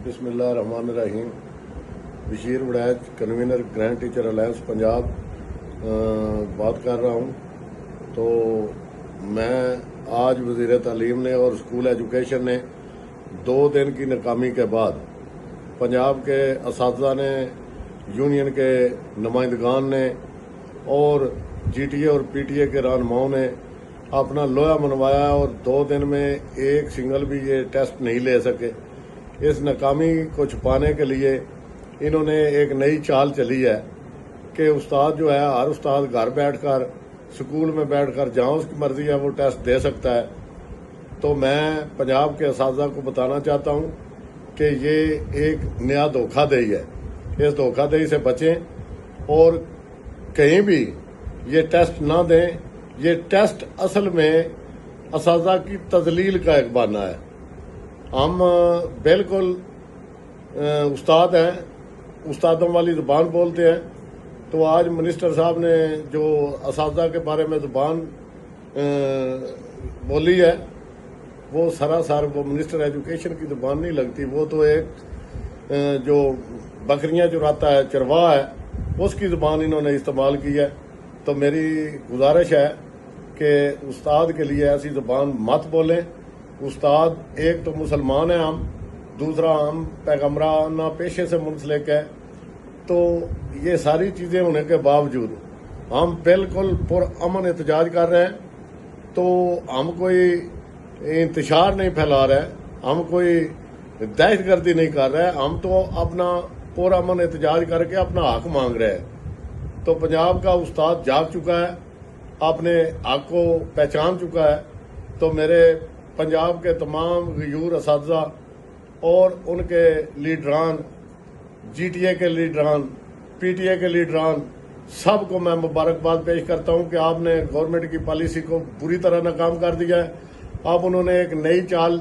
बिस्मिल्लाहिर्रहमानिर्रहीम। Bashir Waraich, convener grand teacher alliance Punjab बात कर रहा हूँ। तो मैं आज वज़ीर तालीम ने और स्कूल एजुकेशन ने 2 दिन की नाकामी के बाद पंजाब के असातिज़ा ने, यूनियन के नुमाइंदगान ने और जीटीए और पीटीए के रहनुमाओं ने अपना लोहा मनवाया और 2 दिन में एक सिंगल भी ये टेस्ट नहीं ले सके। इस नाकामी को छुपाने के लिए इन्होंने एक नई चाल चली है कि उस्ताद जो है, हर उस्ताद घर बैठकर, स्कूल में बैठकर जहाँ उसकी मर्जी है वो टेस्ट दे सकता है। तो मैं पंजाब के असातिज़ा को बताना चाहता हूँ कि ये एक नया धोखाधड़ी है। इस धोखाधड़ी से बचें और कहीं भी ये टेस्ट ना दें। ये टेस्ट असल में असातिज़ा की तजलील का एक बहाना है। हम बिल्कुल उस्ताद हैं, उस्तादों वाली ज़ुबान बोलते हैं। तो आज मिनिस्टर साहब ने जो असातिज़ा के बारे में ज़ुबान बोली है वो सरासर वो मिनिस्टर एजुकेशन की ज़ुबान नहीं लगती। वो तो एक जो बकरियां चुराता है, चरवाहा है, उसकी ज़ुबान इन्होंने इस्तेमाल की है। तो मेरी गुजारिश है कि उस्ताद के लिए ऐसी ज़ुबान मत बोलें। उस्ताद एक तो मुसलमान है हम, दूसरा हम पैगम्बराना पेशे से मुंसलिक है। तो ये सारी चीज़ें होने के बावजूद हम बिल्कुल पुरअमन एहतजाज कर रहे हैं। तो हम कोई इंतशार नहीं फैला रहे, हम कोई दहशतगर्दी नहीं कर रहे, हम तो अपना पुरअमन एहतजाज करके अपना हक मांग रहे हैं। तो पंजाब का उस्ताद जाग चुका है, अपने हक को पहचान चुका है। तो मेरे पंजाब के तमाम गयूर असातिज़ा और उनके लीडरान, जीटीए के लीडरान, पीटीए के लीडरान, सब को मैं मुबारकबाद पेश करता हूं कि आपने गवर्नमेंट की पॉलिसी को बुरी तरह नाकाम कर दिया है। अब उन्होंने एक नई चाल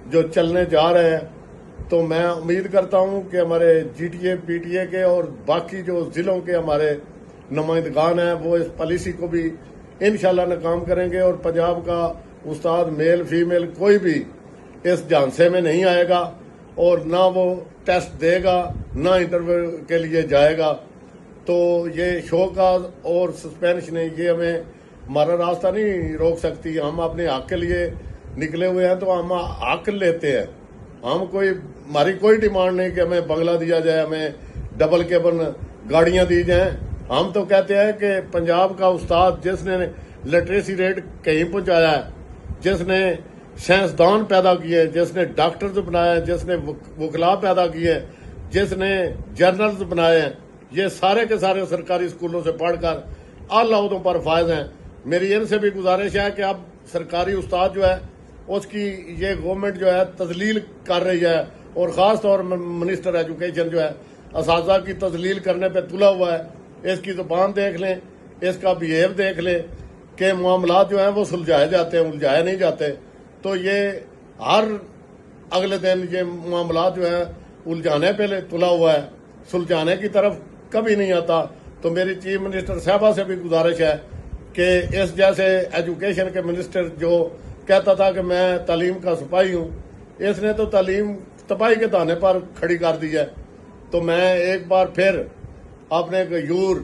जो चलने जा रहे हैं। तो मैं उम्मीद करता हूं कि हमारे जीटीए, पीटीए के और बाकी जो ज़िलों के हमारे नुमाइंदगान हैं वो इस पॉलिसी को भी इंशाल्लाह नाकाम करेंगे और पंजाब का उस्ताद मेल फीमेल कोई भी इस झांसे में नहीं आएगा और ना वो टेस्ट देगा, ना इंटरव्यू के लिए जाएगा। तो ये शोकाज और सस्पेंशन है, ये हमें हमारा रास्ता नहीं रोक सकती। हम अपने हक के लिए निकले हुए हैं तो हम हक लेते हैं। हम कोई, हमारी कोई डिमांड नहीं कि हमें बंगला दिया जाए, हमें डबल केबल गाड़ियां दी जाएं। हम तो कहते हैं कि पंजाब का उस्ताद जिसने लिटरेसी रेट कहीं पहुंचाया है, जिसने साइंसदान पैदा किए, जिसने डॉक्टर्स बनाए, जिसने वकला पैदा किए, जिसने जर्नल्स बनाए हैं, ये सारे के सारे सरकारी स्कूलों से पढ़कर आला ओहदों पर फायज हैं। मेरी इनसे भी गुजारिश है कि अब सरकारी उस्ताद जो है उसकी ये गवर्नमेंट जो है तजलील कर रही है और ख़ास तौर में मिनिस्टर एजुकेशन जो है असातिज़ा की तजलील करने पे तुला हुआ है। इसकी ज़ुबान देख लें, इसका बिहेव देख लें कि मामलात जो हैं वो सुलझाए जाते हैं, उलझाए नहीं जाते। तो ये हर अगले दिन ये मामलात जो है उलझाने पे तुला हुआ है, सुलझाने की तरफ कभी नहीं आता। तो मेरी चीफ मिनिस्टर साहबा से भी गुजारिश है कि इस जैसे एजुकेशन के मिनिस्टर जो कहता था कि मैं तालीम का सिपाही हूँ, इसने तो तालीम तबाही के दाने पर खड़ी कर दी है। तो मैं एक बार फिर अपने गयूर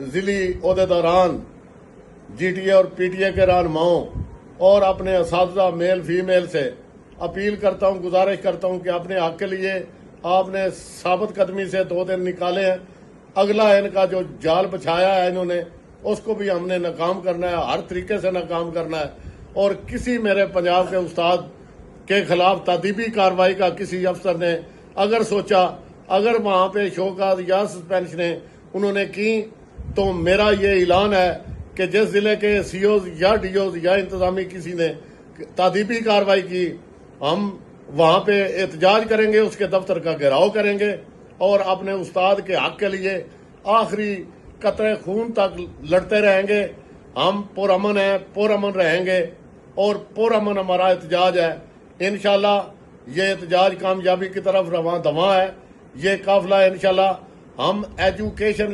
जिली ओहदेदारान, जीटीए और पीटीए के रहनुमाओं और अपने असातिज़ा मेल फीमेल से अपील करता हूं, गुजारिश करता हूं कि अपने हक के लिए आपने साबित कदमी से 2 दिन निकाले हैं। अगला इनका जो जाल बिछाया है इन्होंने, उसको भी हमने नाकाम करना है, हर तरीके से नाकाम करना है। और किसी मेरे पंजाब के उस्ताद के खिलाफ तादीबी कार्रवाई का किसी अफसर ने अगर सोचा, अगर वहां पे शोकाज या सस्पेंशनें उन्होंने की, तो मेरा ये ऐलान है कि जिस जिले के सीओज या डीओज या इंतजामी किसी ने तादीबी कार्रवाई की, हम वहां पे एहतजाज करेंगे, उसके दफ्तर का घेराव करेंगे और अपने उस्ताद के हक के लिए आखिरी कतरे खून तक लड़ते रहेंगे। हम पुरअमन हैं, पुरअमन रहेंगे और पुरअमन हमारा एहतजाज है। इंशाल्लाह ये एहतजाज कामयाबी की तरफ रवां दवां है। ये काफिला इंशाल्लाह, हम एजुकेशन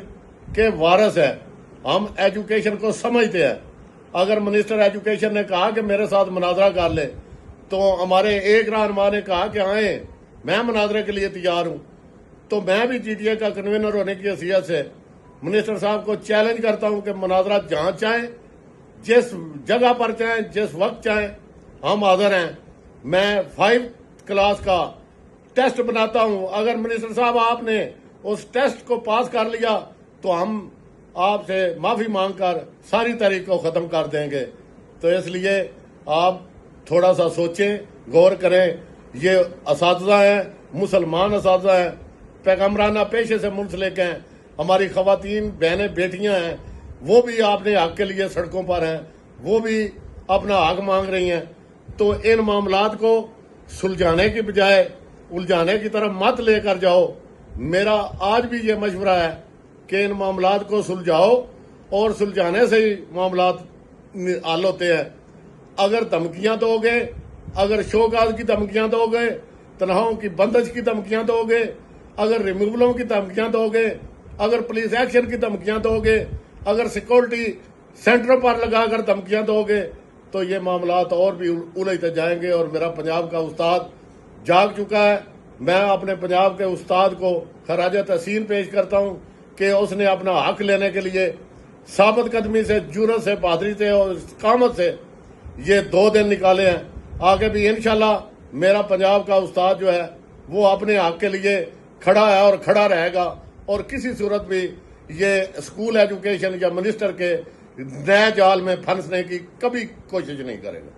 के वारिस हैं, हम एजुकेशन को समझते हैं। अगर मिनिस्टर एजुकेशन ने कहा कि मेरे साथ मुनाजरा कर ले, तो हमारे एक रहनुमा ने कहा कि आए میں مناظرے کے لیے تیار ہوں. تو میں بھی جی ٹی اے کا کنوینر ہونے کی حیثیت سے منسٹر صاحب کو چیلنج کرتا ہوں کہ مناظرات جہاں چاہیں، جس جگہ پر چاہیں، جس وقت چاہیں، ہم حاضر ہیں. میں 5 کلاس کا ٹیسٹ بناتا ہوں. اگر منسٹر صاحب آپ نے اس ٹیسٹ کو پاس کر لیا تو ہم آپ سے معافی مانگ کر ساری تاریخ کو ختم کر دیں گے. تو اس لیے آپ تھوڑا سا سوچیں، غور کریں. یہ اساتذہ ہیں، مسلمان اساتذہ ہیں، پیغمبرانہ پیشے سے منسلک ہیں. ہماری خواتین بہنیں بیٹیاں ہیں، وہ بھی اپنے حق کے لیے سڑکوں پر ہیں، وہ بھی اپنا حق مانگ رہی ہیں. تو ان معاملات کو سلجھانے کی بجائے الجھانے کی طرف مت لے کر جاؤ. میرا آج بھی یہ مشورہ ہے کہ ان معاملات کو سلجھاؤ، اور سلجھانے سے ہی معاملات حل ہوتے ہیں. اگر دھمکیاں دو گے، اگر شوکاز کی دھمکیاں دو گے، تنخواہوں کی بندش کی دھمکیاں دو گے، اگر ریموولوں کی دھمکیاں دو گے، اگر پولیس ایکشن کی دھمکیاں دو گے، اگر سیکورٹی سینٹروں پر لگا کر دھمکیاں دو گے، تو یہ معاملات اور بھی الجھتے جائیں گے. اور میرا پنجاب کا استاد جاگ چکا ہے. میں اپنے پنجاب کے استاد کو خراج تحسین پیش کرتا ہوں کہ اس نے اپنا حق لینے کے لیے ثابت قدمی سے، جرأت سے، بہادری سے اور استقامت سے یہ 2 دن نکالے ہیں. آگے بھی انشاءاللہ میرا پنجاب کا استاد جو ہے وہ اپنے حق کے لیے کھڑا ہے اور کھڑا رہے گا، اور کسی صورت بھی یہ اسکول ایجوکیشن یا منسٹر کے نئے جال میں پھنسنے کی کبھی کوشش نہیں کرے گا.